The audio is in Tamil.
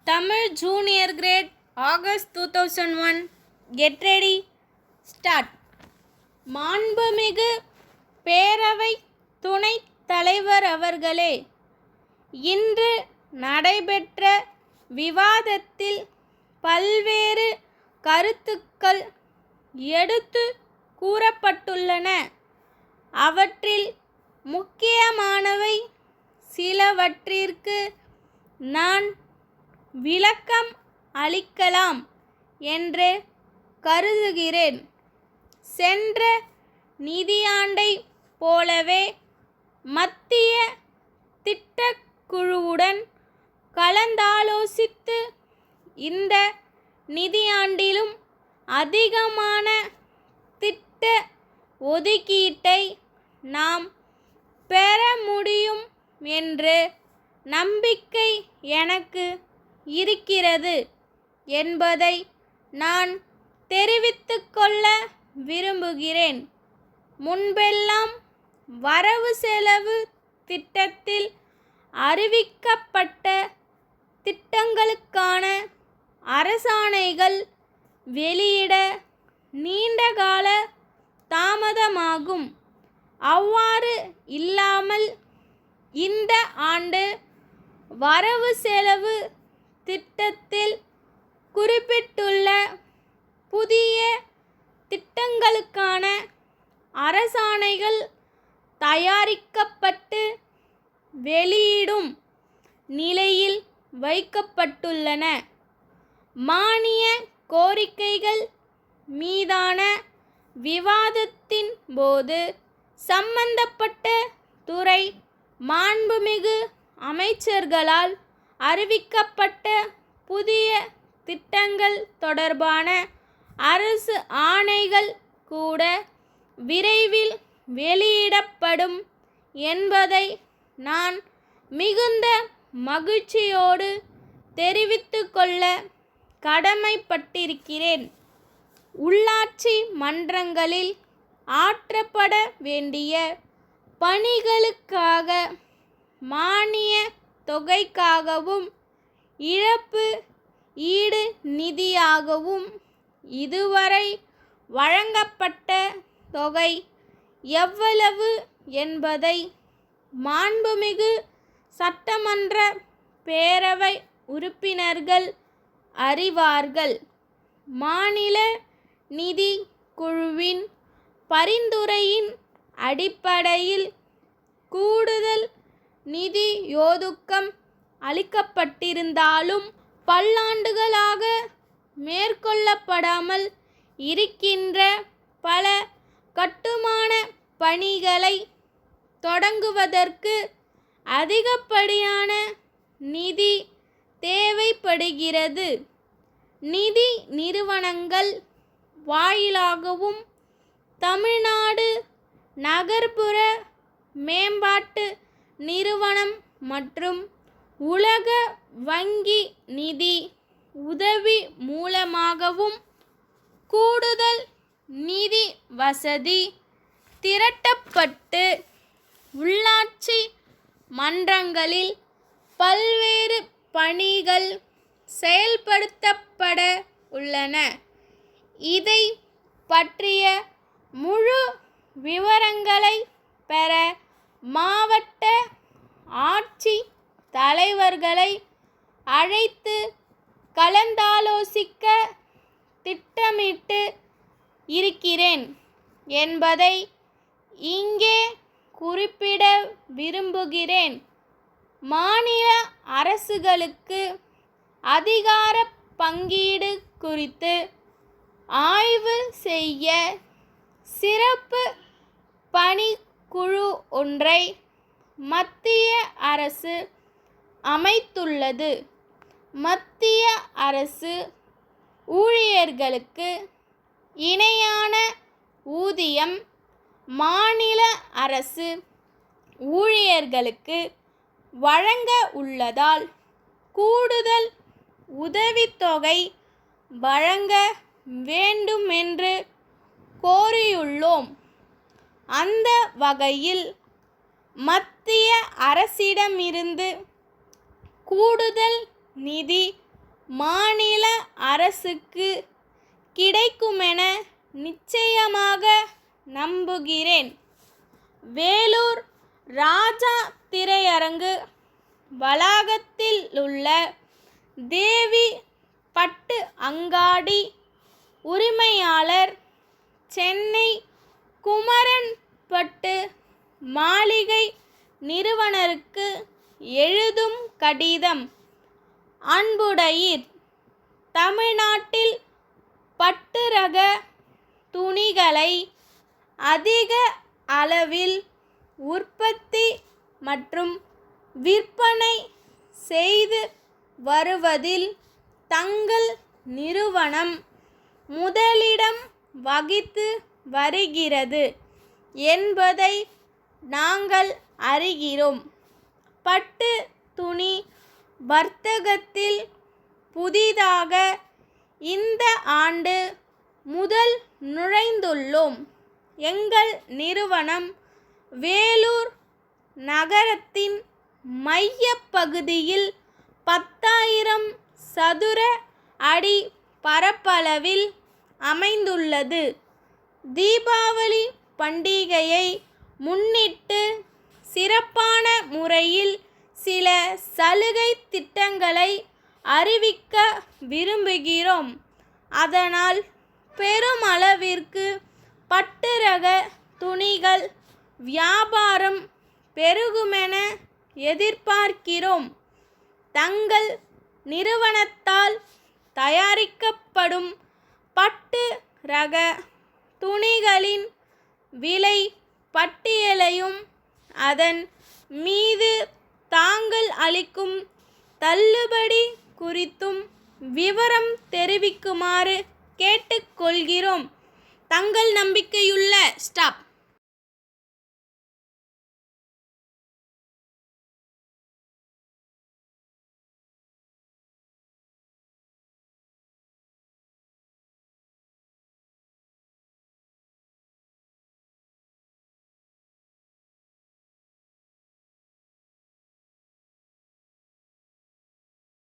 Tamil Junior Grade August 2001 Get ready, start. மாண்புமிகு பேரவை துணைத் தலைவர் அவர்களே, இன்று நடைபெற்ற விவாதத்தில் பல்வேறு கருத்துக்கள் எடுத்து கூறப்பட்டுள்ளன. அவற்றில் முக்கியமானவை சிலவற்றிற்கு நான் விளக்கம் அளிக்கலாம் என்று கருதுகிறேன். சென்ற நிதியாண்டைப் போலவே மத்திய திட்டக்குழுவுடன் கலந்தாலோசித்து இந்த நிதியாண்டிலும் அதிகமான திட்ட ஒதுக்கீட்டை நாம் பெற முடியும் என்று நம்பிக்கை எனக்கு இருக்கிறது என்பதை நான் தெரிவித்துக்கொள்ள விரும்புகிறேன். முன்பெல்லாம் வரவு செலவு திட்டத்தில் அறிவிக்கப்பட்ட திட்டங்களுக்கான அரசாணைகள் வெளியிட நீண்டகால தாமதமாகும். அவ்வாறு இல்லாமல் இந்த ஆண்டு வரவு செலவு திட்டத்தில் குறிப்பிட்டுள்ள புதிய திட்டங்களுக்கான அரசாணைகள் தயாரிக்கப்பட்டு வெளியிடும் நிலையில் வைக்கப்பட்டுள்ளன. மானிய கோரிக்கைகள் மீதான விவாதத்தின் போது சம்பந்தப்பட்ட துறை மாண்புமிகு அமைச்சர்களால் அறிவிக்கப்பட்ட புதிய திட்டங்கள் தொடர்பான அரசு ஆணைகள் கூட விரைவில் வெளியிடப்படும் என்பதை நான் மிகுந்த மகிழ்ச்சியோடு தெரிவித்துக்கொள்ள கடமைப்பட்டிருக்கிறேன். உள்ளாட்சி மன்றங்களில் ஆற்றப்பட வேண்டிய பணிகளுக்காக மானிய தொகைக்காகவும் இழப்பு ஈடு நிதியாகவும் இதுவரை வழங்கப்பட்ட தொகை எவ்வளவு என்பதை மாண்புமிகு சட்டமன்ற பேரவை உறுப்பினர்கள் அறிவார்கள். மாநில நிதி குழுவின் பரிந்துரையின் அடிப்படையில் கூடுதல் நிதி ஒதுக்கம் அளிக்கப்பட்டிருந்தாலும் பல்லாண்டுகளாக மேற்கொள்ளப்படாமல் இருக்கின்ற பல கட்டுமான பணிகளை தொடங்குவதற்கு அதிகப்படியான நிதி தேவைப்படுகிறது. நிதி நிறுவனங்கள் வாயிலாகவும் தமிழ்நாடு நகர்ப்புற மேம்பாட்டு நிறுவனம் மற்றும் உலக வங்கி நிதி உதவி மூலமாகவும் கூடுதல் நிதி வசதி திரட்டப்பட்டு உள்ளாட்சி மன்றங்களில் பல்வேறு பணிகள் செயல்படுத்தப்பட உள்ளன. இதை பற்றிய முழு விவரங்களை பெற மாவட்ட ஆட்சி தலைவர்களை அழைத்து கலந்தாலோசிக்க திட்டமிட்டு இருக்கிறேன் என்பதை இங்கே குறிப்பிட விரும்புகிறேன். மாநில அரசுகளுக்கு அதிகார பங்கீடு குறித்து ஆய்வு செய்ய சிறப்பு பணிக்குழு ஒன்றை மத்திய அரசு அமைத்துள்ளது. மத்திய அரசு ஊழியர்களுக்கு இணையான ஊதியம் மாநில அரசு ஊழியர்களுக்கு வழங்க உள்ளதால் கூடுதல் உதவித்தொகை வழங்க வேண்டுமென்று கோரியுள்ளோம். அந்த வகையில் மத்திய அரசிடமிருந்து கூடுதல் நிதி மாநில அரசுக்கு கிடைக்குமென நிச்சயமாக நம்புகிறேன். வேலூர் ராஜா திரையரங்கு வளாகத்திலுள்ள தேவி பட்டு அங்காடி உரிமையாளர் சென்னை குமரன் பட்டு மாளிகை நிறுவனருக்கு எழுதும் கடிதம். அன்புடையீர், தமிழ்நாட்டில் பட்டு ரக துணிகளை அதிக அளவில் உற்பத்தி மற்றும் விற்பனை செய்து வருவதில் தங்கள் நிறுவனம் முதலிடம் வகித்து வருகிறது என்பதை நாங்கள் அறிகிறோம். பட்டு துணி வர்த்தகத்தில் புதிதாக இந்த ஆண்டு முதல் நுழைந்துள்ளோம். எங்கள் நிறுவனம் வேலூர் நகரத்தின் மையப்பகுதியில் 10,000 சதுர அடி பரப்பளவில் அமைந்துள்ளது. தீபாவளி பண்டிகையை முன்னிட்டு சிறப்பான முறையில் சில சலுகை திட்டங்களை அறிவிக்க விரும்புகிறோம். அதனால் பெருமளவிற்கு பட்டு ரக துணிகள் வியாபாரம் பெருகுமென எதிர்பார்க்கிறோம். தங்கள் நிறுவனத்தால் தயாரிக்கப்படும் பட்டு ரக துணிகளின் விலை பட்டியலையும் அதன் மீது தாங்கள் அளிக்கும் தள்ளுபடி குறித்தும் விவரம் தெரிவிக்குமாறு கேட்டுக்கொள்கிறோம். தங்கள் நம்பிக்கையுள்ள ஸ்டாப்.